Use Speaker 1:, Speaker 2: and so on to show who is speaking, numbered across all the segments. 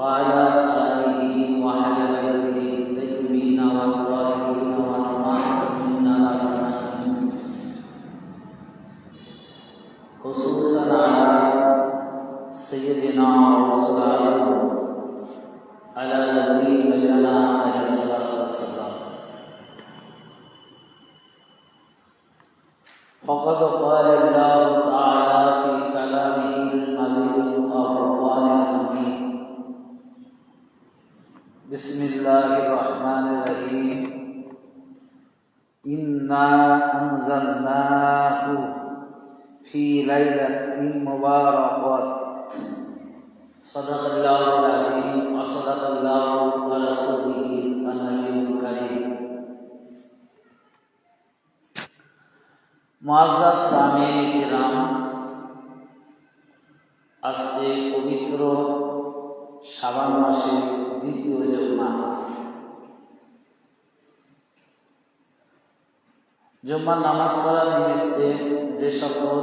Speaker 1: وعلى آله وأهل بيته الطيبين والطاهرين والمعصومين الأجمعين خصوصا على سيدنا ورسول الله على نبينا عليه الصلاة والسلام. فقد قال الله تعالى في كلامه المجيد والفرقان الحميد. بسم الله الرحمن الرحيم. إنا أنزلناه في ليلة مباركة. صدق الله العظيم وصدق الله ورسوله النبي الكريم. মুআজ্জাজ সামিঈন কিরাম, আজকে পবিত্র শাবান মাসের দ্বিতীয় জুমা। জুম্মার নামাজ পড়ার নিমিত্তে যে সকল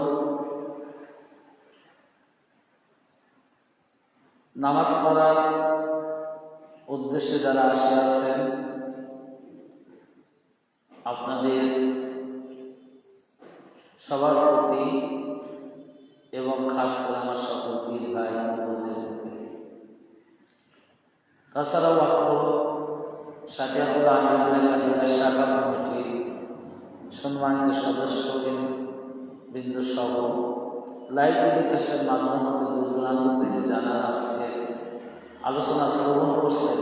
Speaker 1: নামাজ পড়ার উদ্দেশ্যে যারা আসে আছেন, আপনাদের সবার প্রতি এবং খাস করে আমার সকল পীর ভাই বোনদের প্রতি, তাছাড়াও সাকিয়াতুল আঞ্জুমানের কাদিয়ানী শাখা কমিটির সম্মানিত সদস্য বিন্দু সহ লাইভ টেলিকাস্টের মাধ্যমে দূর দূরান্ত থেকে যারা আজকে আলোচনা শ্রবণ করছেন,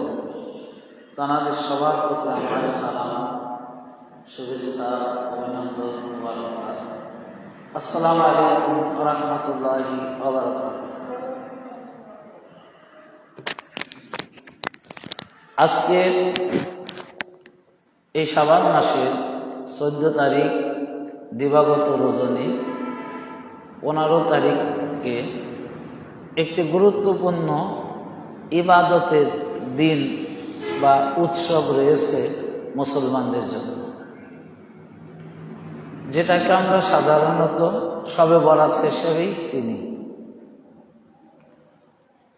Speaker 1: তাঁদের সবার প্রতি আমার সালাম, শুভেচ্ছা, অভিনন্দন, মুবারকবাদ। আসসালামু আলাইকুম ওয়া রাহমাতুল্লাহি ওয়া বারাকাতুহু। আজকে এই শাবান মাসের 14 তারিখ দিবাগত রজনী, 15 তারিখকে একটি গুরুত্বপূর্ণ ইবাদতের দিন বা উৎসব রয়েছে মুসলমানদের জন্য, যেটাকে আমরা সাধারণত শবে বরাত হিসেবেই চিনি।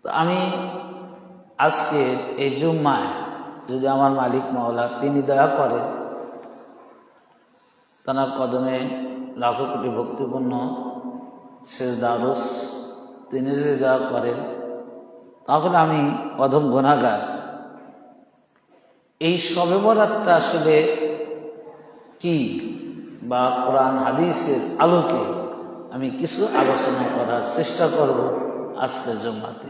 Speaker 1: তো আমি আজকে এই জুম্মায় যদি আমার মালিক মাওলা তিনি দয়া করেন, তাঁর কদমে লাখো কোটি ভক্তিপূর্ণ সেজদা আরজ তিনি যদি দয়া করেন, তাহলে আমি অধম গুনাহগার এই শবে বরাতটা আসলে কি বা কোরআন হাদিসের আলোকে আমি কিছু আলোচনা করার চেষ্টা করব আজকের জুম্মাতে।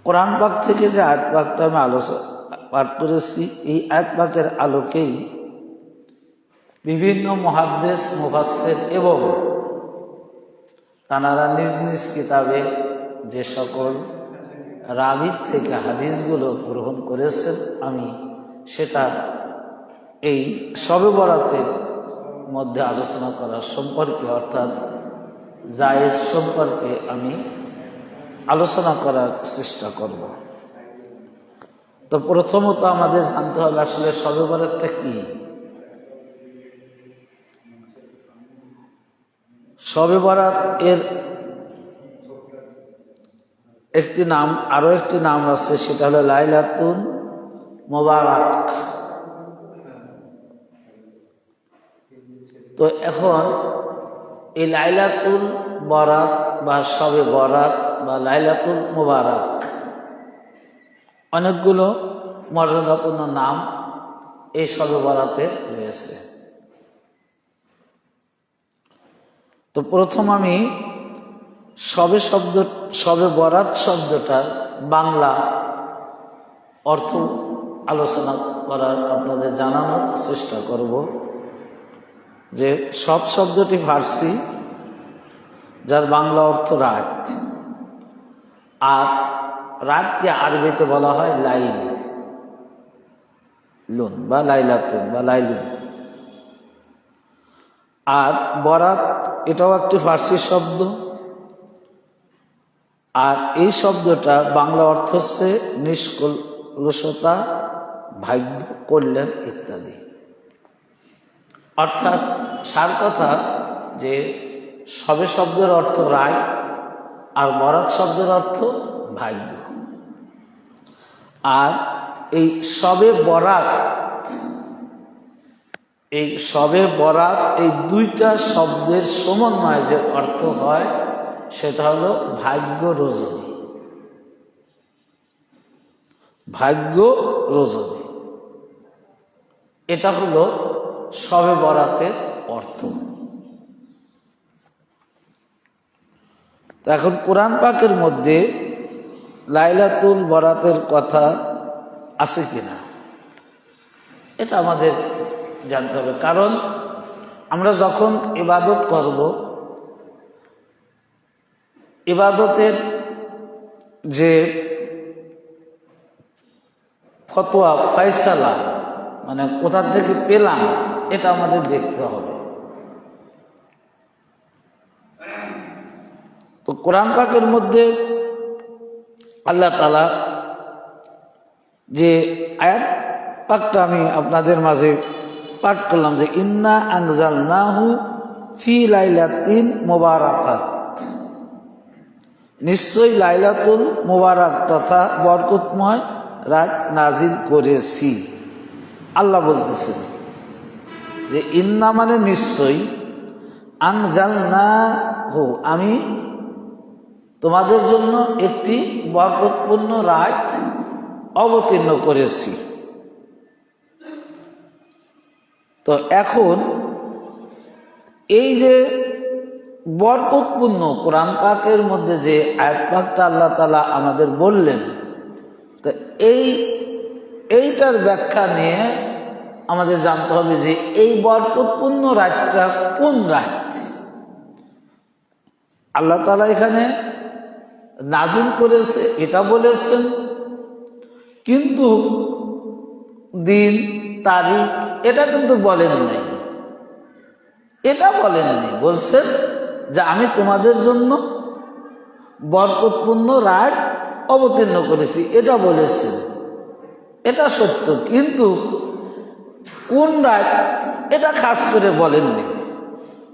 Speaker 1: কোরআন পাক থেকে যে আয়াত পাকটা আমি পাঠ করেছি, এই আয়াত পাকের আলোকেই বিভিন্ন মুহাদ্দিস, মুফাসসির এবং তাঁরা নিজ নিজ কিতাবে যে সকল রাবীর থেকে হাদিসগুলো গ্রহণ করেছেন, আমি সেটা এই শবে বরাতের মধ্যে আলোচনা করার সম্পর্কে, অর্থাৎ জায়েজ সম্পর্কে আমি আলোচনা করার চেষ্টা করব। তো প্রথমত আমাদের জানতে হবে আসলে শবে বরাতটা কি। শবে বরাত এর একটি নাম, আরো একটি নাম আছে, সেটা হলো লাইলাতুল মুবারাক। তো এখন এই লাইলাতুল বরাত বা শবে বরাত বা লাইলাতুল মুবারাক অনেকগুলো মর্যাদাপূর্ণ নাম এই শবে বরাতে রয়েছে। তো প্রথম আমি শবে বরাত শব্দটার বাংলা অর্থ আলোচনা করার আপনাদের জানানোর চেষ্টা করব। যে সব শব্দটি ফার্সি, যার বাংলা অর্থ রাত, আর রাতকে আরবিতে বলা হয় লাইল লুন বা লাইলাতুন বা লাইলুন। আর বরাত এটাও একটি ফার্সি শব্দ, আর এই শব্দটা বাংলা অর্থ হচ্ছে নিষ্কলুষতা, ভাগ্য, কল্যাণ ইত্যাদি। অর্থাৎ সার কথা যে শবে শব্দের অর্থ রাত, আর বরাত শব্দের অর্থ ভাগ্য। আর এই শবে বরাত, এই দুইটা শব্দের সমন্বয়ে যে অর্থ হয় সেটা হলো ভাগ্য রজনী। ভাগ্য রজনী, এটা হলো শবে বরাতের অর্থ। এখন কোরআন পাকের মধ্যে লাইলাতুল বরাতের কথা আছে কিনা এটা আমাদের জানতে হবে। কারণ আমরা যখন ইবাদত করব, ইবাদতের যে ফতোয়া ফয়সালা মানে কোথা থেকে পেলাম এটা আমাদের দেখতে হবে। তো কোরআন পাকের মধ্যে আল্লাহ তাআলা যে আয়াত পাকটা আমি আপনাদের মাঝে পাঠ করলাম যে ইন্না আনজালনাহু ফি লাইলাতিন মুবারাকাত, নিশ্চয়ই লাইলাতুল মুবারাক তথা বরকতময় রাত নাজিল করেছি। আল্লাহ বলতেছেন যে ইন্না মানে নিশ্চয়ই, আনজালনাহু আমি তোমাদের জন্য একটি বরকতপূর্ণ রাত অবতীর্ণ করেছি। তো এখন এই যে বরকতপূর্ণ কোরআন পাকের মধ্যে যে আয়াত পাকটা আল্লাহ তাআলা আমাদের বললেন, তো এইটার ব্যাখ্যা নিয়ে আমাদের জানতে হবে যে এই বরকতপূর্ণ রাতটা কোন রাত। আল্লাহ তাআলা এখানে নাজিল করেছে এটা বলেছেন, কিন্তু দিন তারিখ এটা কিন্তু বলেন নাই। এটা বলেন নাই, বলছেন যে আমি তোমাদের জন্য বরকতপূর্ণ রাত অবতীর্ণ করেছি, এটা বলেছেন। এটা সত্য, কিন্তু কোন রাত এটা খাস করে বলেননি।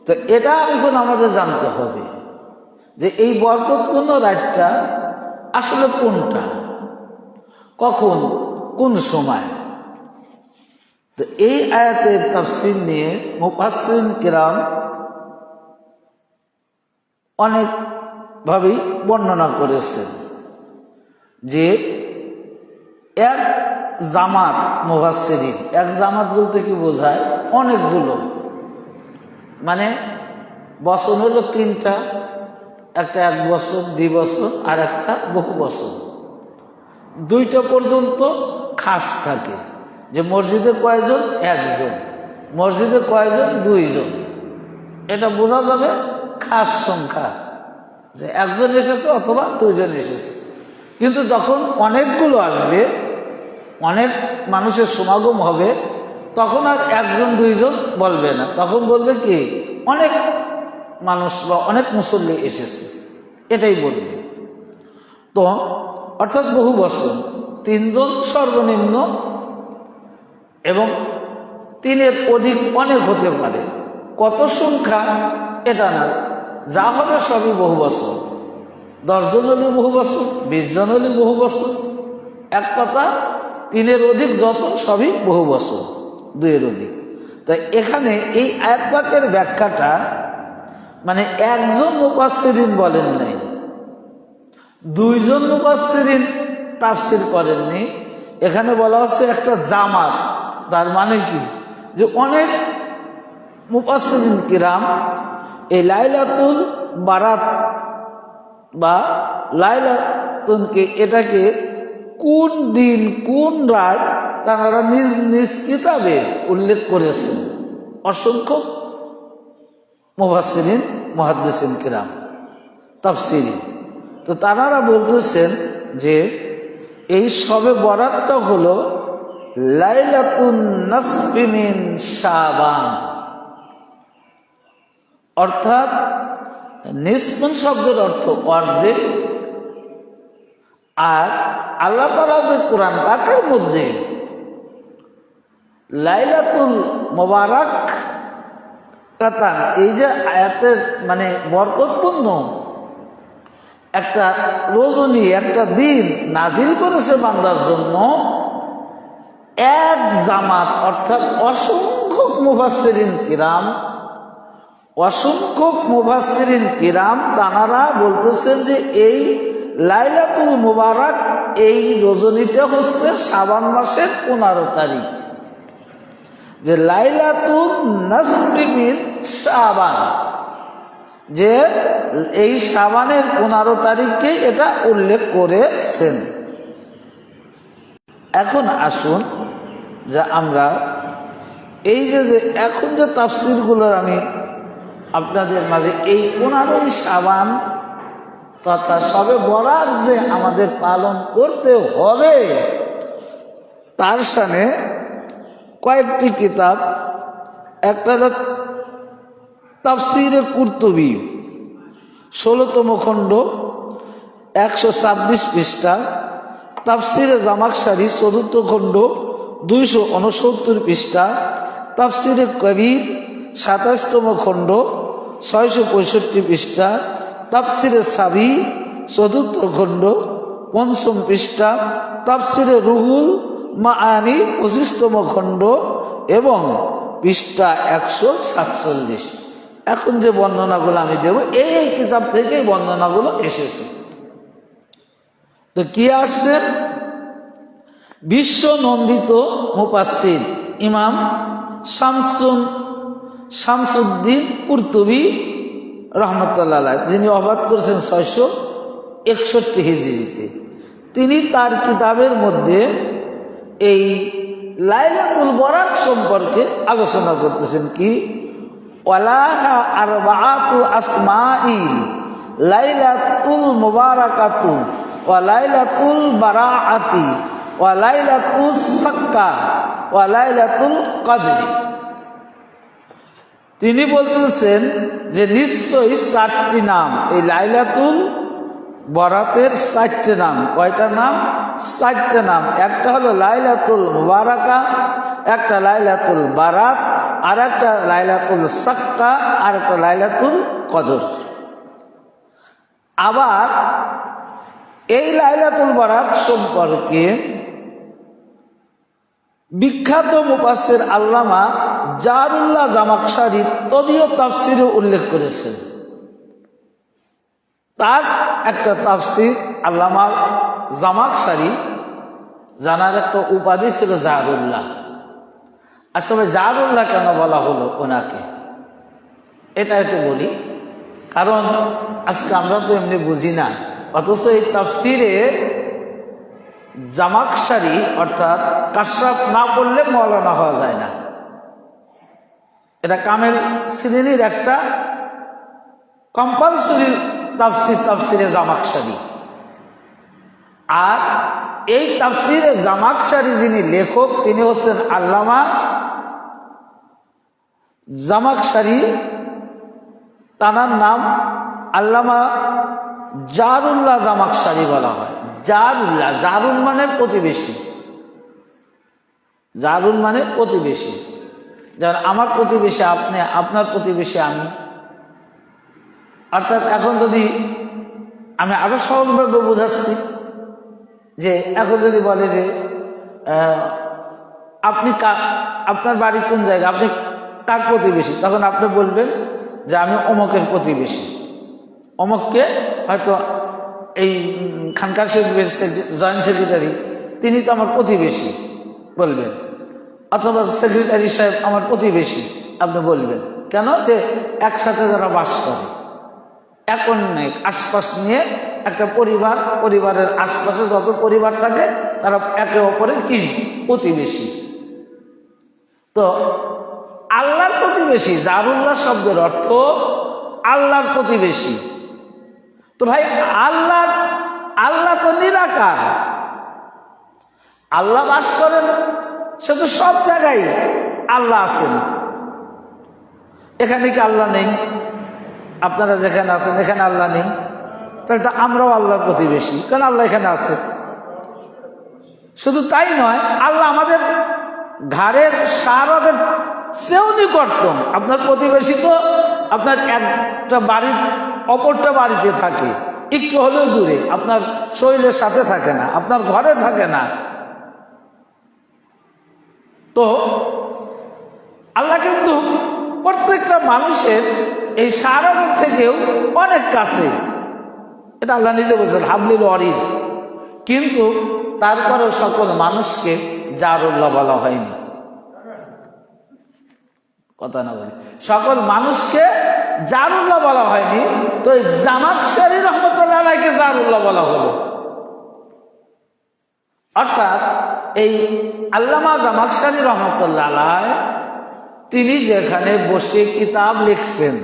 Speaker 1: তো এটা এখন আমাদের জানতে হবে যে এই বরকতপূর্ণ রাতটা আসলে কোনটা, কখন, কোন সময়। তো এই আয়াতের তাফসীর নিয়ে মুফাসসিরিন কিরাম অনেকভাবেই বর্ণনা করেছেন যে এক জামাত মুফাসসিরিন, এক জামাত বলতে কি বোঝায়, অনেকগুলো, মানে বছর হলো তিনটা, একটা 1 বছর, 2 বছর, আর একটা বহু বছর। 2টা পর্যন্ত খাস থাকে যে মসজিদে কয়জন, 1 জন, মসজিদে কয়জন, 2 জন। এটা বোঝা যাবে খাস সংখ্যা যে 1 জন এসেছে অথবা 2 জন এসেছে। কিন্তু যখন অনেকগুলো আসবে, অনেক মানুষের সমাগম হবে, তখন আর 1 জন 2 জন বলবে না, তখন বলবে কি অনেক মানুষ বা অনেক মুসল্লি এসেছে, এটাই বলবে। তো অর্থাৎ বহু বছর, 3 জন সর্বনিম্ন, এবং 3-এর অধিক অনেক হতে পারে। কত সংখ্যা এটা না, যা হবে সবই বহু বছর। 10 জন হলে বহু বছর, 20 জন হলে বহু বছর। এক কথা 3-এর অধিক যত সবই বহু বছর, 2-এর অধিক। তাই এখানে এই আয়াত পাকের ব্যাখ্যাটা মানে একজন মুফাসসিরিন বলেন নাই, 2 জন মুফাসসিরিন তাফসীর করেননি। এখানে বলা হচ্ছে একটা জামাত, তার মানে কি যে অনেক মুফাসসিরিন কিরাম এই লাইলাতুল বারাত বা লাইলাতুনকে এটাকে কোন দিন কোন রাত তারা নিজ নিজ কিতাবে উল্লেখ করেছেন। অসংখ্য মুফাসসিরিন, মুহাদ্দিসিন কিরাম, তাফসীরিন। তো তারা বলতেছেন যে এই শবে বরাতটা হলো লাইলাতুন নাসফি মিন শাবান, অর্থাৎ নিসফুন শব্দের অর্থ অর্ধেক। আর আল্লাহ তাআলা যে কোরআন পাকের মধ্যে লাইলাতুল মুবারাক কাতান, এই যে আয়াতের মানে বরকতপূর্ণ একটা রজনী, একটা দিন নাজিল করেছে বান্দার জন্য। এক জামাত অর্থাৎ অসংখ্যক মুফাসসিরিন কিরাম, অসংখ্যক মুফাসসিরিন কিরাম তানারা বলতেছেন যে এই লাইলাতুল মুবারাক, এই রজনীটা হচ্ছে শাবান মাসের 15 তারিখ, যে লাইলাতুল নাসফি মিন শাবান, যে এই শাবানের 15 তারিখকে এটা উল্লেখ করেছেন। এখন আসুন যে আমরা এই যে এখন যে তাফসিরগুলোর আমি আপনাদের মাঝে এই 15ই শাবান তথা শবে বরাত যে আমাদের পালন করতে হবে, তার সামনে কয়েকটি কিতাব, একটা হলো তাফসিরে কুরতুবী 16তম খণ্ড 126 পৃষ্ঠা, তাফসিরে জামাকশারি 4th খণ্ড 269 পৃষ্ঠা, তাফসিরে কবির 27তম খণ্ড 665 পৃষ্ঠা, তাফসিরে সাবি 4th খণ্ড 5ম পৃষ্ঠা, তাফসিরে রুহুল মাআনি 25তম খণ্ড এবং পৃষ্ঠা 147। এখন যে বর্ণনাগুলো আমি দেব এই কিতাব থেকেই বর্ণনাগুলো এসেছে। তো কি আসছে? বিশ্ব নন্দিত মুফাসসির ইমাম শামসুদ্দিন কুরতুবী রহমতুল্লাহ আলাইহ, যিনি ওফাত করেছেন 661 হিজরিতে, তিনি তার কিতাবের মধ্যে এই লাইলাতুল বরাত সম্পর্কে আলোচনা করতেছেন। কি? ওয়ালাহা আরবাআতু আসমাইল, লাইলাতুল মুবারাকাতু ওয়া লাইলাতুল বারাআতি ওয়া লাইলাতুস সাক্কা ওয়া লাইলাতুল কদর। তিনি বলতেছেন যে নিশ্চয়ই 4টি নাম, এই লাইলাতুল বরাতের 4টে নাম। কয়টা নাম? 4টে নাম। একটা হলো লাইলাতুল মুবারাকা, একটা লাইলাতুল বারাত, আর একটা লাইলাতুল সাক্কা, আর একটা লাইলাতুল কদর। আবার এই লাইলাতুল বারাত সম্পর্কে বিখ্যাত মুফাসসির আল্লামা জারুল্লাহ জামাকশারি তদীয় তাফসিরে উল্লেখ করেছেন। তার একটা তাফসির আল্লামা জামাকশারি, জানার একটা উপাধি ছিল জারুল্লাহ। আসলে জারুল্লাহ কেন বলা হলো ওনাকে, এটা একটু বলি, কারণ আজকে আমরা তো এমনি বুঝি না। অথচ এই তাফসিরে জামাকশারি অর্থাৎ কাশরাফ না পড়লে মওলানা হওয়া যায় না। এটা কামেল শ্রেণীর একটা কম্পালসরি তাফসিরে জামাকশারি। আর এই তাফসিরে জামাকশারি যিনি লেখক, তিনি হচ্ছেন আল্লামা জামাকশারি, তানার নাম আল্লামা জারুল্লাহ জামাকশারি বলা হয়। জারুল্লাহ, জারুন মানে প্রতিবেশী, জারুন মানে প্রতিবেশী। যেমন আমার প্রতিবেশী আপনি, আপনার প্রতিবেশী আমি। অর্থাৎ এখন যদি আমি আরো সহজভাবে বোঝাচ্ছি, যে এখন যদি বলে যে আপনি আপনার বাড়ি কোন জায়গা, আপনি কার প্রতিবেশী, তখন আপনি বলবেন যে আমি অমকের প্রতিবেশী। অমককে হয়তো এই খানকার জয়েন্ট সেক্রেটারি, তিনি তো আমার প্রতিবেশী বলবেন, অথবা সেক্রেটারি সাহেব আমার প্রতিবেশী আপনি বলবেন। কেন? যে একসাথে যারা বাস করে, এখন আশপাশ নিয়ে একটা পরিবার, পরিবারের আশপাশে যত পরিবার থাকে তারা একে অপরের কি প্রতিবেশী। তো আল্লাহর প্রতিবেশী, জারুল্লাহ শব্দের অর্থ আল্লাহর প্রতিবেশী। তো ভাই আল্লাহ তো নিরাকার, আল্লাহ বাস করেন, সে তো সব জায়গায় আল্লাহ আছেন। এখানে কি আল্লাহ নেই? আপনারা যেখানে আছেন এখানে আল্লাহ নেই, তাহলে তো আমরাও আল্লাহর প্রতিবেশী, কারণ আল্লাহ এখানে আছে। শুধু তাই নয়, আল্লাহ আমাদের ঘাড়ের সারগের চেয়েও নিকটতম। আপনার প্রতিবেশী তো আপনার একটা বাড়ির অপরটা বাড়িতে থাকে, একটু হলেও দূরে, আপনার শরীরের সাথে থাকে না, আপনার ঘরে থাকে না। তো আল্লাহ কিন্তু প্রত্যেকটা মানুষের এই শাহরাগের থেকেও অনেক কাছে, এটা আল্লাহ নিজে বলছেন হাবলিল ওয়ারিদ। কিন্তু তারপরেও সকল মানুষকে জারুল্লাহ বলা হয়নি, কথা না বলি, সকল মানুষকে জারুল্লাহ বলা হয়নি। তো এই জামাখশারী রহমতুল্লাহ আলাইহিকে জারুল্লাহ বলা হলো। অর্থাৎ এই আল্লামা জামাখশারী রহমতুল্লাহ আলাইহি তিনি যেখানে বসে কিতাব লিখছেন,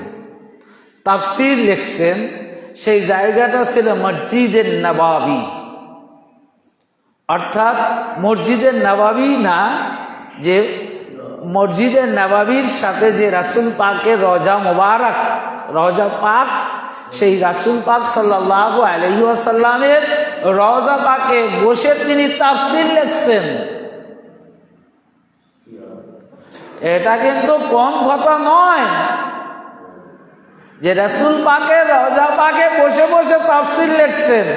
Speaker 1: তাফসীর লিখছেন, সেই জায়গাটা ছিল মসজিদের নবাবী। অর্থাৎ মসজিদের নবাবী না, যে মসজিদের নবাবীর সাথে যে রাসূল পাকের রওজা মোবারক, রওজা পাক, সেই রাসূল পাক সাল্লাল্লাহু আলাইহি ওয়াসাল্লামের রওজা পাকে বসে তিনি তাফসীর লিখছেন। এটা কিন্তু কম কথা নয় যে রাসূল পাকের রওজা পাকে বসে বসে তাফসীর লিখছেন।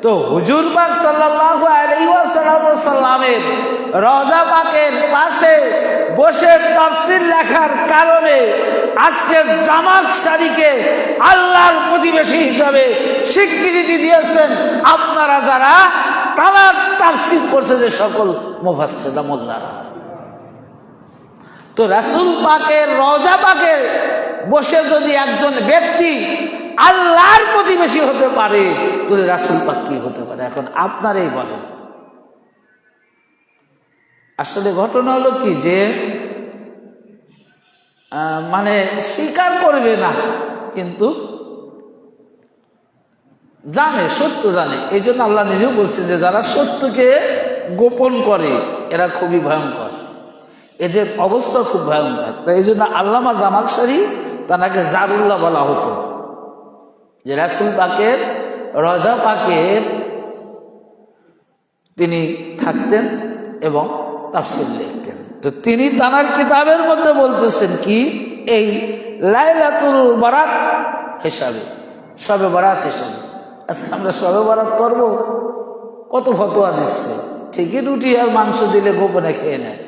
Speaker 1: তো হুজুর পাক সাল্লাল্লাহু আলাইহি ওয়াসাল্লামের রওজা পাকের পাশে বসে তাফসীর লেখার কারণে আজকে জামাখশারীকে আল্লাহর প্রতিবেশী হিসাবে স্বীকৃতি দিয়েছেন আপনারা যারা টানা তাফসীর করছে যে সকল মুফাসসির মোল্লারা। তো রাসূল পাকের রওজা পাকে বসে যদি একজন ব্যক্তি আল্লাহর প্রতিবেশী হতে পারে, তাহলে রাসূল পাক কি হতে পারে? এখন আপনারাই বলেন। আসলে ঘটনা হলো কি, যে মানে স্বীকার করবে না, কিন্তু জানে, সত্য জানে। এই জন্য আল্লাহ নিজেও বলছেন যে যারা সত্যকে গোপন করে এরা খুবই ভয়ঙ্কর, এদের অবস্থা খুব ভয়ঙ্কর। তাই এই জন্য আল্লামা জামাখশারী তাকে জারুল্লাহ বলা হতো, যে রাসূল পাকের রওজা পাকের তিনি থাকতেন এবং তাফসীর লিখতেন। তো তিনি তানার কিতাবের মধ্যে বলতেছেন কি, এই লাইলাতুল বারাত হিসাবে, শবে বারাত হিসাবে, আজকে আমরা শবে বারাত করবো, কত ফতোয়া দিচ্ছে। ঠিকই রুটি আর মাংস দিলে গোপনে খেয়ে নেয়,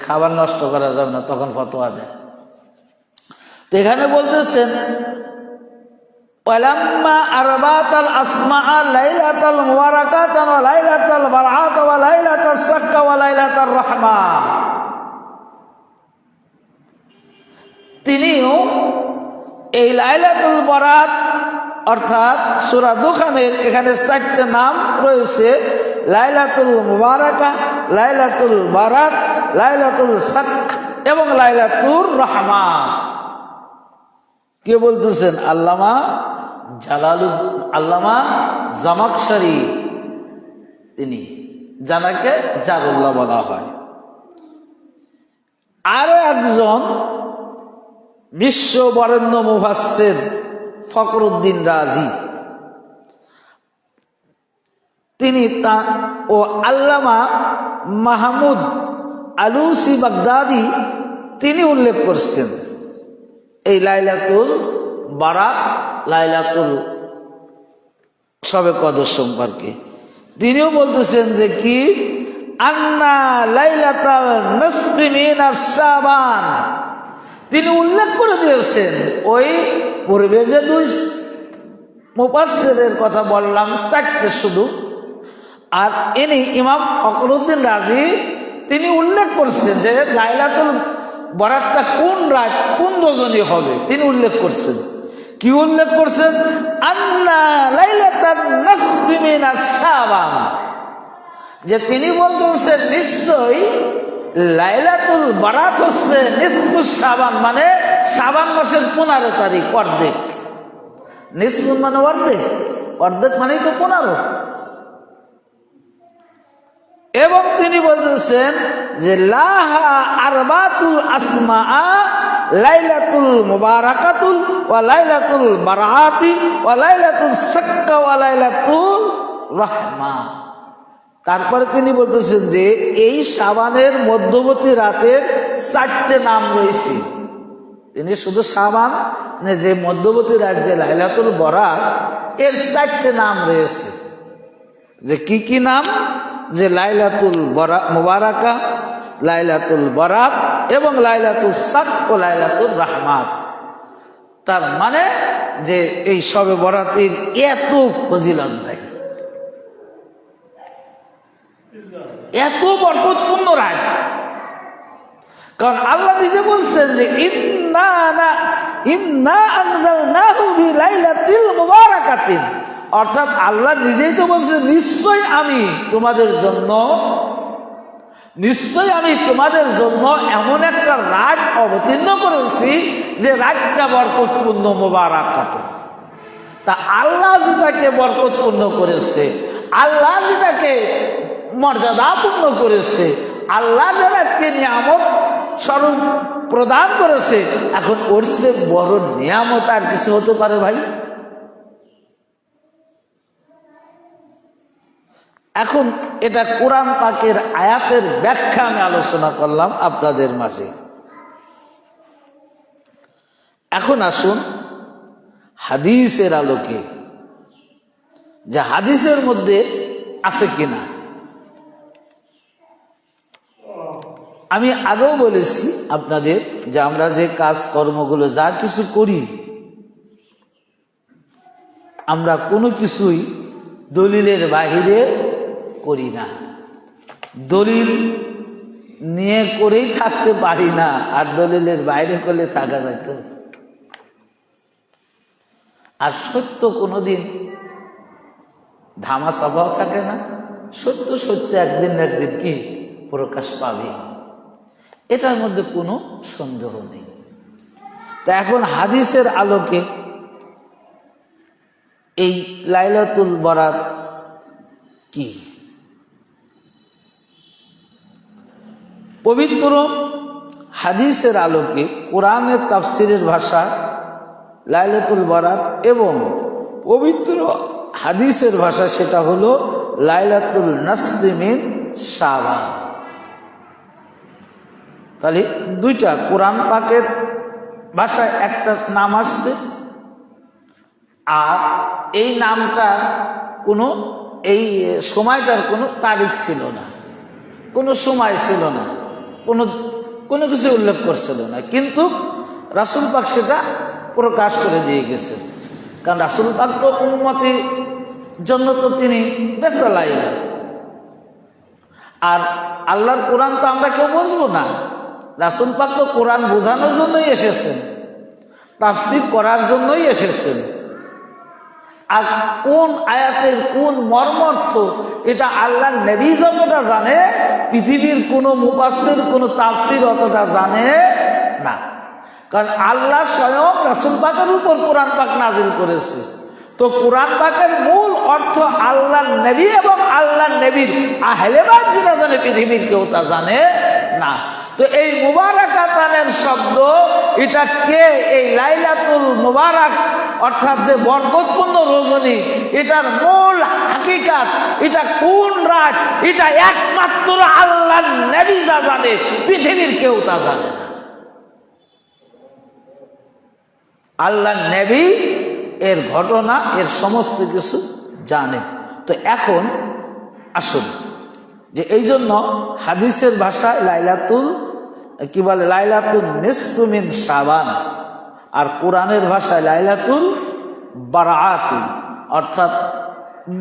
Speaker 1: খাবার নষ্ট করা যাবে না, তখন ফতোয়া দেয়। তো এখানে বলতেছেন ওয়ালাম্মা আরবাতাল আসমা লাইলাতাল মুবারাকাতান ওয়া লাইলাতাল বারআত ওয়া লাইলাতাস সাক্কা ওয়া লাইলাতার রাহমা, তিনিও এই লাইলাতুল বারাত অর্থাৎ সূরা দুখানের এখানে 4টি নাম রয়েছে, লাইলাতুল মুবারাকা, লাইলাতুল বারাত, লাইলাতুল সাক এবং লাইলাতুর রাহমা। কে বলতেছেন? আল্লামা জামাখশারী, তিনি, যাকে জারুল্লাহ বলা হয়। আরো একজন বিশ্ব বরেণ্য মুফাসসির ফখরুদ্দীন রাজি, তিনি ও আল্লামা মাহমুদ আলুসি বাগদাদি, তিনি উল্লেখ করছেন এই লাইলাতুল বারাত, লাইলাতুল শবে কদর সম্পর্কে। তিনিও বলতেছেন যে কি, আন্না লাইলাতাল নিসফি মিনাশ শাবান, তিনি উল্লেখ করে দিয়েছেন ওই পূর্বে যে দুই মুফাসসিরের কথা বললাম, 4টে শুধু, আর ইনি ইমাম ফখরুদ্দীন রাজি তিনি উল্লেখ করছেন যে লাইলাতুল বারাতটা কোন রাত, কোন রজনী হবে, তিনি উল্লেখ করছেন। কি উল্লেখ করছেন? আন্না লাইলাতান নিসফি মিনাশ শাবান, যে তিনি বলতেছেন নিশ্চয়ই লাইলাতুল বারাত হচ্ছে নিসফুস শাবান, মানে শাবান মাসের 15 তারিখ, অর্ধেক। নিসফু মানে অর্ধেক, অর্ধেক মানেই তো 15। এবং তিনি বলতেছেন যে লাহা আরবাতুল আসমা, লাইলাতুল মুবারাকাতুল ওয়া লাইলাতুল বারাতি ওয়া লাইলাতুল সাক্কা ওয়া লাইলাতুল রাহমা। তারপরে তিনি বলতেছেন যে এই শাবানের মধ্যবর্তী রাতের 4টে নাম রয়েছে। তিনি শুধু শাবান যে মধ্যবর্তী রাত, যে লাইলাতুল বারাত, এর 4টে নাম রয়েছে। যে কি কি নাম? যে লাইলাতুল মুবারাকা, লাইলাতুল বরাত এবং লাইলাতুল সাক ও লাইলাতুল রাহমাত। তার মানে যে এই শবে বরাতের এত ফজিলত ভাই, এত বরকতপূর্ণ রাত। কারণ আল্লাহ নিজে বলছেন যে ইন্না আনজালনাহু ফি লাইলাতিল মুবারাকাতিন, অর্থাৎ আল্লাহ নিজেই তো বলছেন নিশ্চয়ই আমি তোমাদের জন্য এমন একটা রাত অবতীর্ণ করেছি যে রাতটা বরকতপূর্ণ মুবারাকাত। তা আল্লাহ যেটাকে বরকতপূর্ণ করেছে, আল্লাহ যেটাকে মর্যাদাপূর্ণ করেছে, আল্লাহ যারাকে নিয়ামত স্বরূপ প্রদান করেছে, এখন ওর চেয়ে বড় নিয়ামত আর কিছু হতে পারে ভাই? এখন এটা কোরআন পাকের আয়াতের ব্যাখ্যা আমি আলোচনা করলাম আপনাদের মাঝে। এখন আসুন হাদিসের আলোকে, যে হাদিসের মধ্যে আছে কিনা। আমি আগেও বলেছি আপনাদের যে আমরা যে কাজ কর্মগুলো যা কিছু করি, আমরা কোনো কিছুই দলিলের বাহিরে করি না। দলিল নিয়ে করেই থাকতে পারি না, আর দলিলের বাইরে করলে থাকা যাইত। আর সত্য কোনোদিন ধামা স্বভাব থাকে না, সত্য সত্য একদিন না একদিন কি প্রকাশ পাবে, এটার মধ্যে কোনো সন্দেহ নেই। তা এখন হাদিসের আলোকে এই লাইলাতুল বরাত কি? পবিত্র হাদিসের আলোকে কোরআনের তাফসিরের ভাষা লাইলাতুল বরাত এবং পবিত্র হাদিসের ভাষা সেটা হলো লাইলাতুল নাসরি মিন শাবান। তাহলে দুইটা কোরআন পাকের ভাষায় একটা নাম আসছে, আর এই নামটার কোনো এই সময়টার কোনো তারিখ ছিল না, কোনো সময় ছিল না, কোনো কিছু উল্লেখ করছিল না, কিন্তু রাসূল পাক সেটা প্রকাশ করে দিয়ে গেছে। কারণ রাসূল পাক তো উম্মতের জন্য তো তিনি বেসালাইন, আর আল্লাহর কোরআন তো আমরা কেউ বুঝবো না। রাসূল পাক তো কোরআন বোঝানোর জন্যই এসেছেন, তাফসীর করার জন্যই এসেছেন। আর কোন আয়াতের কোন মর্মার্থ এটা আল্লাহর নবী যতটা জানে, পৃথিবীর কোনো মুফাসসির কোনো তাফসীর অতটা জানে না। কারণ আল্লাহ স্বয়ং রাসূল পাকের উপর কোরআন পাক নাজিল করেছে। তো কোরআন পাকের মূল অর্থ আল্লাহর নবী এবং আল্লাহর নবীর আহলে বাইত যেটা জানে, পৃথিবীর কেউ তা জানে না। তো এই মুবারাকাতানের শব্দ, এটা কে এই লাইলাতুল মুবারাক অর্থাৎ যে বরকতপূর্ণ রজনী, এটার মূল হাকিকাত, এটা কোন রাত, এটা একমাত্র আল্লাহর নবী যা জানে, পৃথিবীর কেউ তা জানে না। আল্লাহর নবী এর ঘটনা, এর সমস্ত কিছু জানে। তো এখন আসুন, যে এই জন্য হাদিসের ভাষায় লাইলাতুল কি বলে, লাইলাতুল নিসফু মিন শাবান, আর কোরআনের ভাষায় লাইলাতুল বারাআতি, অর্থাৎ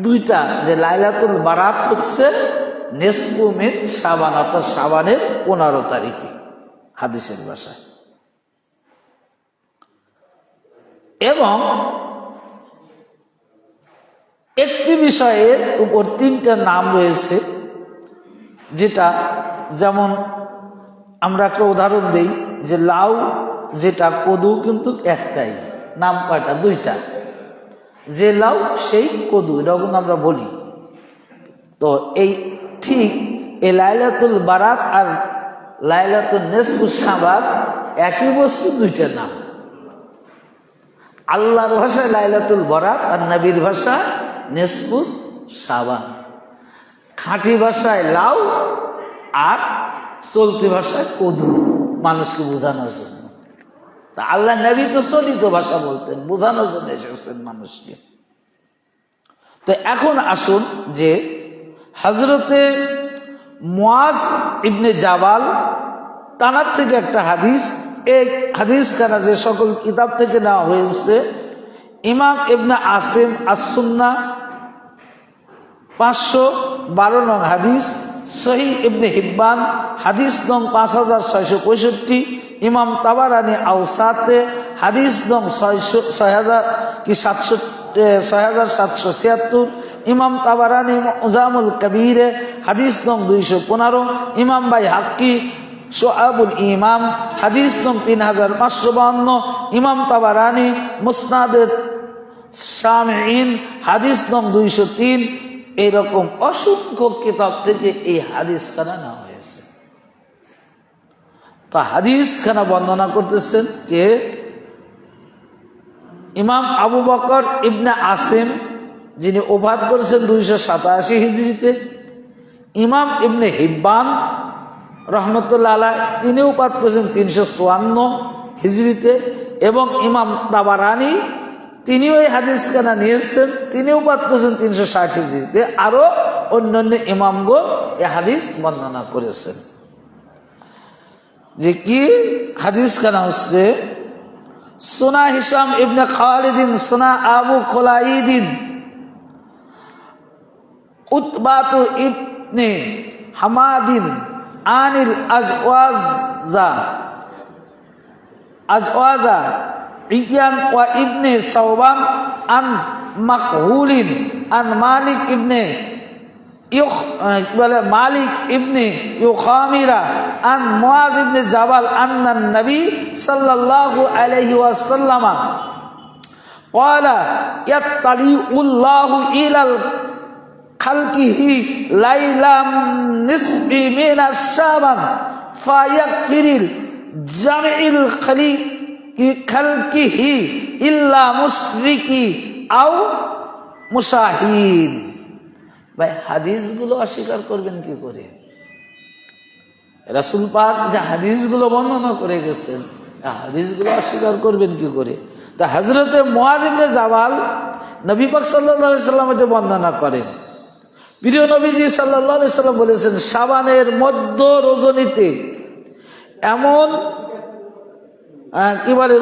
Speaker 1: দুইটা, যে লাইলাতুল বারাত হচ্ছে নিসফু মিন শাবান, অর্থাৎ শাবানের 15 তারিখে হাদিসের ভাষায়। এবং একটি বিষয়ের উপর 3টা নাম রয়েছে, যেটা যেমন আমরা একটা উদাহরণ দেই যে লাউ যেটা কদু কিন্তু একটাই, নাম কয়টা? 2টা। যে লাউ সেই কদু, এরকম আমরা বলি। তো এই ঠিক এই লাইলাতুল বারাত আর লাইলাতুল নিসফু শাবান একই বস্তু, 2টা নাম। আল্লাহর ভাষায় লাইলাতুল বরাত আর নবীর ভাষা নিসফু শাবান। খাঁটি ভাষায় লাউ আর চলতি ভাষায় কদু, মানুষকে বোঝানোর জন্য। তা আল্লাহ নবী তো চলিত ভাষা বলতেন, বোঝানোর জন্য এসেছেন মানুষকে। তো এখন আসুন যে হযরতে মুআজ ইবনে জাবাল তানার থেকে একটা হাদিস, এই হাদিস খানা যে সকল কিতাব থেকে নেওয়া হয়েছে, ইমাম ইবনে আসিম আস-সুন্নাহ 512 নং হাদিস, সহিহ ইবনে হিব্বান হাদিস নং 5665, ইমাম তাবারানি আওসাতে হাদিস নং 6776, ইমাম তাবারানি মুজামুল কবিরে হাদিস নং 215, ইমাম বাইহাক্কি শুআবুল ইমাম হাদিস নং 3552, ইমাম তাবারানি মুসনাদে শামিঈন হাদিস নং 203। এইরকম অসংখ্য কিতাব থেকে এই হাদিস খানা নেওয়া হয়েছে। তো হাদিস খানা বর্ণনা করতেছেন কে? ইমাম আবু বকর ইবনে আসিম, যিনি ওফাত করেছেন 287 হিজরিতে। ইমাম ইবনে হিব্বান রহমতুল্লাহ আলাইহি, তিনি ওফাত করেছেন 354 হিজরিতে। এবং ইমাম তাবারানি, তিনিও এই হাদিস খানা নিয়েছেন, তিনি ওফাত করেছেন 360 হিজরিতে। আরো অন্যান্য ইমামগণ এই হাদিস বর্ণনা করেছেন। যে কি হাদিস খানা হচ্ছে, সুনা হিশাম ইবনে খালিদিন সুনা আবু খুলাইদিন উতবাতু ইবনে হামাদিন আনিল আজওয়াজা ইয়ান ওয়া ইবনে সাওবান আন মাকহুলিন আন মালিক ইবনে মালিক ইবনে ইউখামিরা আন মুআজ ইবনে জাবাল আন্নান নবী সাল্লাল্লাহু আলাইহি ওয়াসাল্লাম ক্বালা ইয়াত্তালিউল্লাহু ইলাল খালকিহি লাইলাম নিসফি মিনাশ শাবান ফায়াগফিরিল জামিল খালকিহি ইল্লা মুশরিকি আও মুশাহিদ। ভাই, হাদিসগুলো অস্বীকার করবেন কি করে? রাসূল পাক যে হাদিসগুলো বর্ণনা করে গেছেন, হাদিসগুলো অস্বীকার করবেন কি করে? তা হযরতে মুআজ ইবনে জাবাল নবী পাক সাল্লাল্লাহু আলাইহি সাল্লাম এতে বর্ণনা করেন, প্রিয় নবীজি সাল্লাল্লাহু আলাইহি সাল্লাম বলেছেন, শাবানের মধ্য রজনীতে এমন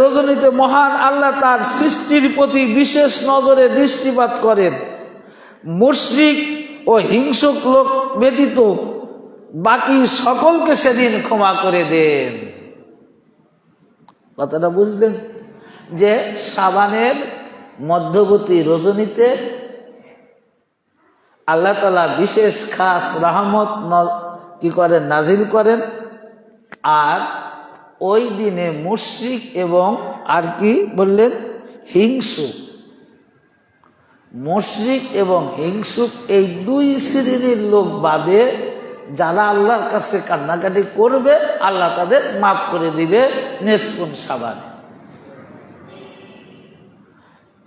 Speaker 1: রজনীতে মহান আল্লাহ তার সৃষ্টির প্রতি বিশেষ নজরে দৃষ্টিপাত করেন। মুশরিক ও হিংসুক লোক ব্যতীত বাকি সকলকে সেদিন ক্ষমা করে দেন। কথাটা বুঝলেন? যে শাবানের মধ্যবর্তী রজনীতে আল্লাহ তাআলা বিশেষ খাস রহমত কি করেন, নাজিল করেন। আর ওই দিনে মুশরিক এবং আর কি বললেন, হিংসুক, মুশরিক এবং হিংসুক এই দুই শ্রেণীর লোক বাদে যারা আল্লাহর কাছে কান্নাকাটি করবে, আল্লাহ তাদের মাফ করে দিবে নিষ্কুন শাবানে।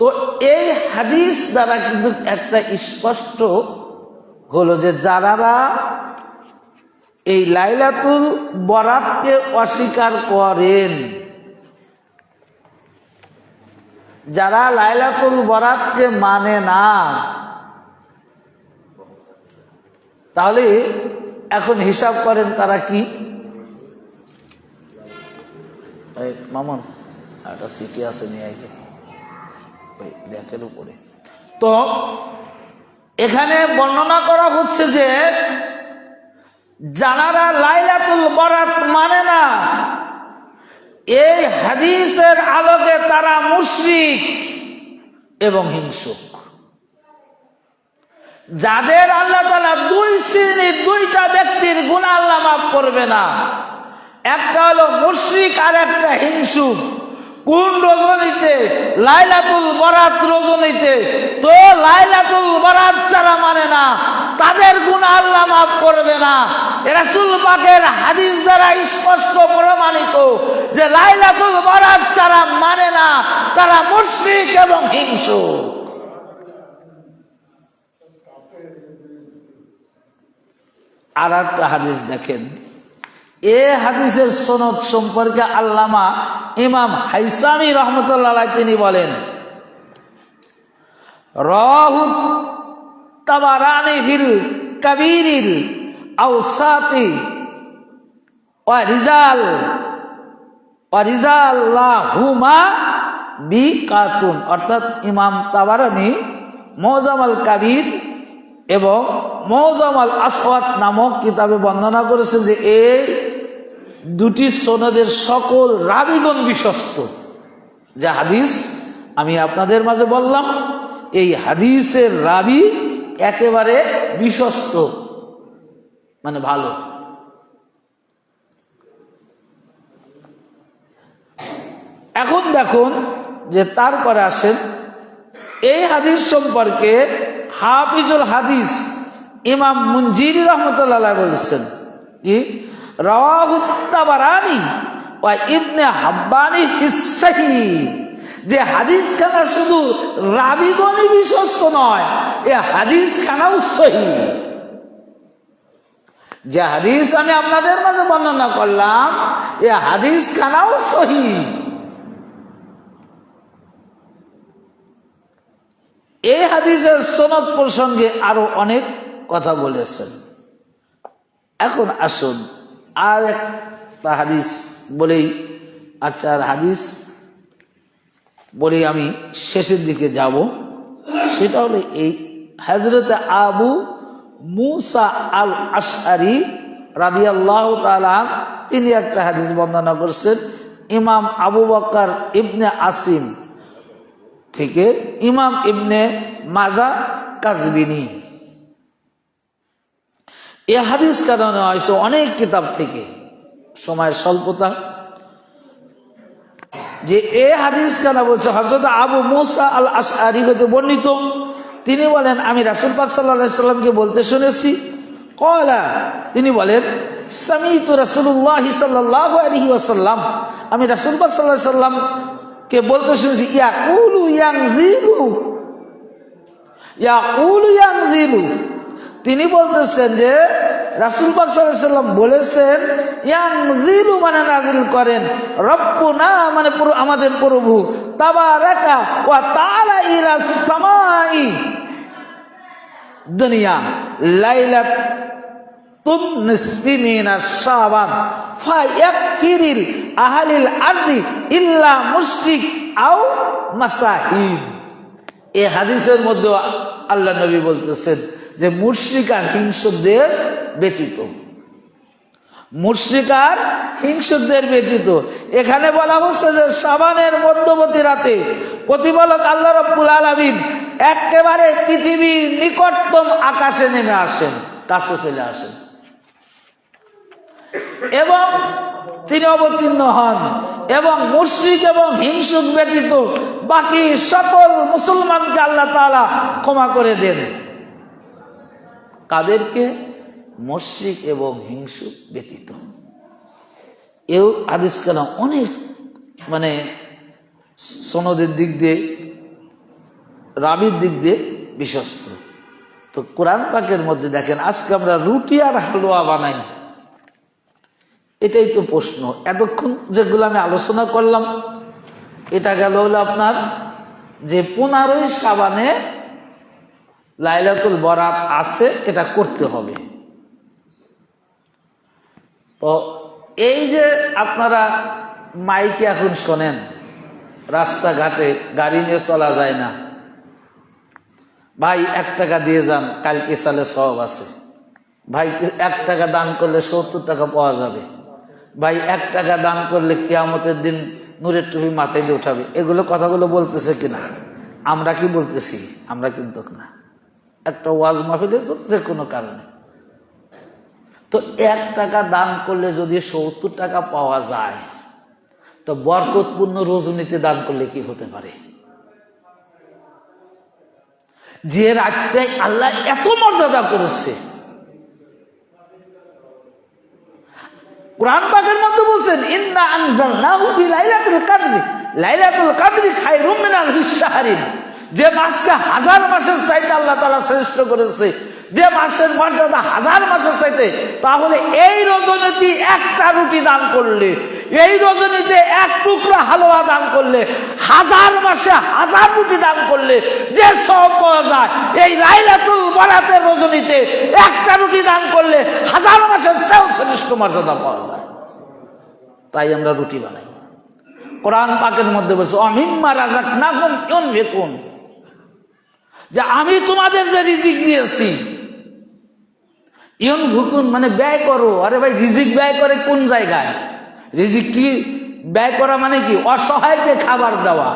Speaker 1: তো এই হাদিস দ্বারা কিন্তু একটা স্পষ্ট হলো যে যারা এই লাইলাতুল বরাতকে অস্বীকার করেন, যারা লাইলাতুল বরাতকে মানে না, তাহলে এখন হিসাব করেন তারা কি? মামুন একটা সিটি আছে নিয়ে আইকে ডেকের উপরে। তো এখানে বর্ণনা করা হচ্ছে যে যারা লাইলাতুল বরাত মানে না, এই হাদিসের আলোকে তারা মুশরিক এবং হিংসুক। যাদের আল্লাহ তাআলা দুই শ্রেণীর, দুইটা ব্যক্তির গুনাহ আল্লাহ মাফ করবে না, একটা হলো মুশরিক আর একটা হিংসুক। কোন রজনীতে? লাইলাতুল বরাত রজনীতে। তো লাইলাতুল বরাত যারা মানে না, তাদের গুনাহ আল্লাহ মাফ করবে না। রাসূল পাকের হাদিস দ্বারা স্পষ্ট প্রমাণিত যে লাইলাতুল বরাত যারা মানে না, তারা মুশরিক এবং হিংসুক। আর একটা হাদিস দেখেন, এ হাদিসের সনদ সম্পর্কে আল্লামা ইমাম হাইসামি রহমতুল্লাহ আলাইহি তিনি বলেন, রাহু তাবারানি ফিল কাবীরিল আওসাতি ওয়া রিজালাহুমা বিকাতুন, অর্থাৎ ইমাম তাবারানি মুআজাম আল কাবীর এবং মুআজাম আল আসওয়াদ নামক কিতাবে বর্ণনা করেছেন যে এই দুটি সনদের সকল রাবীগণ বিশ্বস্ত। যে হাদিস আমি আপনাদের মাঝে বললাম, এই হাদিসের রাবী একেবারে বিশ্বস্ত, মানে ভালো। এখন দেখুন যে তারপরে আসেন এই হাদিস সম্পর্কে হাফিজুল হাদিস ইমাম মুনজিরি রহমতুল্লাহ বলছেন কি, রাওয়াহু তাবারানি ওয়া ইবনে হাব্বানি ফিস সাহিহ, যে হাদিস খানা শুধু রাবীগণই বিশ্বস্ত নয়, এ হাদিস খানাও সহিহ। যে হাদিস আমি আপনাদের মাঝে বর্ণনা করলাম, এ হাদিস খানাও সহিহ। এই হাদিসের সনদ প্রসঙ্গে আরো অনেক কথা বলেছেন। এখন আসুন আর একটা হাদিস বলেই, আচ্ছা হাদিস বলে আমি শেষের দিকে যাব। সেটা হলো এই হযরত আবু মুসা আল আশআরী রাদিয়াল্লাহু তাআলা তিনি একটা হাদিস বর্ণনা করেছেন ইমাম আবু বকর ইবনে আসিম থেকে, ইমাম ইবনে মাজা কাজবিনী। এই হাদিস কারণে হয়েছে অনেক কিতাব থেকে, সময়ের স্বল্পতা, যে এই হাদিস কেন বলছে হযরত আবু মুসা আল আশআরী হতে বর্ণিত, তিনি বলেন আমি রাসূল পাক সাল্লাল্লাহু আলাইহি সাল্লামকে বলতে শুনেছি, ক্বালা তিনি বলেন সামিতু রাসূলুল্লাহ সাল্লাল্লাহু আলাইহি ওয়াসাল্লাম, আমি রাসূল পাক সাল্লাল্লাহু আলাইহি সাল্লাম কে বলতে শুনেছি ইয়াকুলু ইয়ানজিলু, তিনি বলতেছেন যে রাসূল পাক সাল্লাল্লাহু আলাইহি সাল্লাম বলেছেন ইয়ানজিলু মানে নাজিল করেন, রব্বুনা মানে আমাদের প্রভু, তাবারাকা ওয়া তাআলা ইলাস সামাই দুনিয়া লাইলাতুন নিসফি মিনাশ শাবান ফায়াকফিরিল আহলিল আরদি ইল্লা মুশরিক আও মাসাহিদ। এই হাদিসের মধ্যে আল্লাহ নবী বলতেছেন যে মুশরিক আর হিংসুকদের ব্যতীত, মুশরিক আর হিংসুকদের ব্যতীত। এখানে বলা হচ্ছে যে শাবানের মধ্যবর্তী রাতে প্রতিপালক আল্লাহ রাব্বুল আলামিন একেবারে পৃথিবীর নিকটতম আকাশে নেমে আসেন, কাছে চলে আসেন এবং তিনি অবতীর্ণ হন, এবং মুশরিক এবং হিংসুক ব্যতীত বাকি সকল মুসলমানকে আল্লাহ তাআলা ক্ষমা করে দেন। কাদেরকে? মুশরিক এবং হিংসুক ব্যতীত। এও হাদিস কেন অনেক মানে সনদের দিক দিয়ে, রাবির দিক দিয়ে বিশ্বস্ত। তো কোরআন পাকের মধ্যে দেখেন আজকে আমরা রুটি আর হালুয়া বানাই, এটাই তো প্রশ্ন। এতক্ষণ যেগুলো আমি আলোচনা করলাম, এটা গেল হলো আপনার যে 15ই শাবানে লাইলাতুল বরাত আছে, এটা করতে হবে। তো এই যে আপনারা মাইকে এখন শোনেন, রাস্তাঘাটে গাড়ি নিয়ে চলা যায় না, ভাই 1 টাকা দিয়ে যান, কালকে সালে সওয়াব আছে, ভাই 1 টাকা দান করলে 70 টাকা পাওয়া যাবে, ভাই 1 টাকা দান করলে কিয়ামতের দিন নূরের টুপি মাথায় দিয়ে উঠাবে। এগুলো কথাগুলো বলতেছে কিনা? আমরা কি বলতেছি? আমরা কিন্তু না, একটা ওয়াজ মাহফিলের যে কোনো কারণে। তো 1 টাকা দান করলে যদি 70 টাকা পাওয়া যায়, তো বরকতপূর্ণ রজনীতে দান করলে কি হতে পারে? যে রাতটাই আল্লাহ এত মর্যাদা করেছে, কোরআন পাকের মধ্যে বলছেন ইন্না আনজালনাহু ফি লাইলাতুল কদর, লাইলাতুল কদরি খায়রুম মিনাল শাহরিন, যে মাসকে 1000 মাসের চাইতে আল্লাহ তাআলা শ্রেষ্ঠ করেছে, যে মাসের মর্যাদা 1000 মাসের চাইতে, তাহলে এই রজনীতে একটা রুটি দান করলে এই রজনীতে এক টুকরা হালুয়া দান করলে, 1000 মাসে 1000 রুটি দান করলে যে সওয়াব পাওয়া যায়, এই লাইলাতুল বারাতের রজনীতে একটা রুটি দান করলে 1000 মাসের চেয়েও শ্রেষ্ঠ মর্যাদা পাওয়া যায়। তাই আমরা রুটি বানাই। কোরআন পাকের মধ্যে বলছে অমিম্মা রাযাকনাকুম ইউনফিকুন, যে আমি তোমাদের যে রিজিক দিয়েছি, ইউনফিকুন মানে ব্যয় করো। আরে ভাই, রিজিক ব্যয় করে কোন জায়গায়? রিজিক কি ব্যয় করা মানে কি? অসহায়কে খাবার দেওয়া,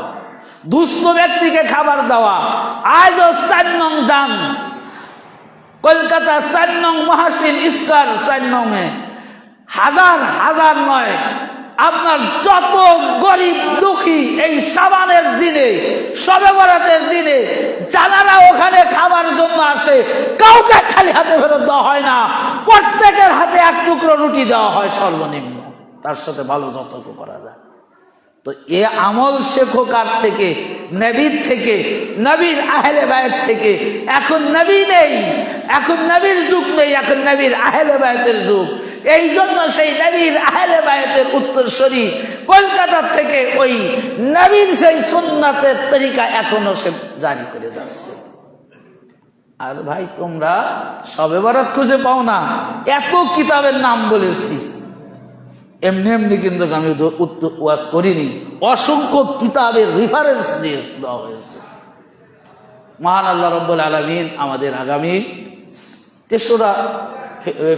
Speaker 1: দুস্থ ব্যক্তিকে খাবার দেওয়া। আজও 4 নং যান কলকাতা, 4 নং মহাসিন স্কয়ার, 4 নং এ হাজার হাজার নয়, আপনার যত গরিব দুঃখী এই সাবানের দিনে, শবে বরাতের দিনে যারা ওখানে খাবার জন্য আসে, কাউকে খালি হাতে ফেরত দেওয়া হয় না, প্রত্যেকের হাতে 1 টুকরো রুটি দেওয়া হয় সর্বনিম্ন, তার সাথে ভালো যতটুকু করা যায়। তো এ আমল শেখো কার থেকে? নবীর থেকে, নবীর আহলে বায়ত থেকে। এখন নবী নেই, এখন নবীর যুগ নেই, এখন নবীর আহলে বায়তের যুগ। এই জন্য সেই নবীর আহলে বায়তের উত্তরসূরি কলকাতা থেকে ওই নবীর সেই সুন্নাতের তরিকা এখনো সে জারি করে যাচ্ছে। আর ভাই, তোমরা শবে বরাত খুঁজে পাও না, এত কিতাবের নাম বলেছি, এমনি এমনি কিন্তু আমি ওয়াজ করিনি, অসংখ্য কিতাবের রেফারেন্স দিয়ে দেওয়া হয়েছে। মহান আল্লাহ রাব্বুল আলামিন আমাদের আগামী 3রা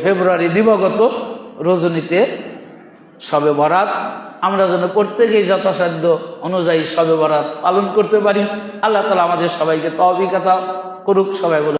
Speaker 1: ফেব্রুয়ারি দিবাগত রজনীতে শবে বরাত আমরা যেন প্রত্যেকেই যথাসাধ্য অনুযায়ী শবে বরাত পালন করতে পারি। আল্লাহ তাআলা আমাদের সবাইকে তৌফিক আতা করুক। সবাই বলে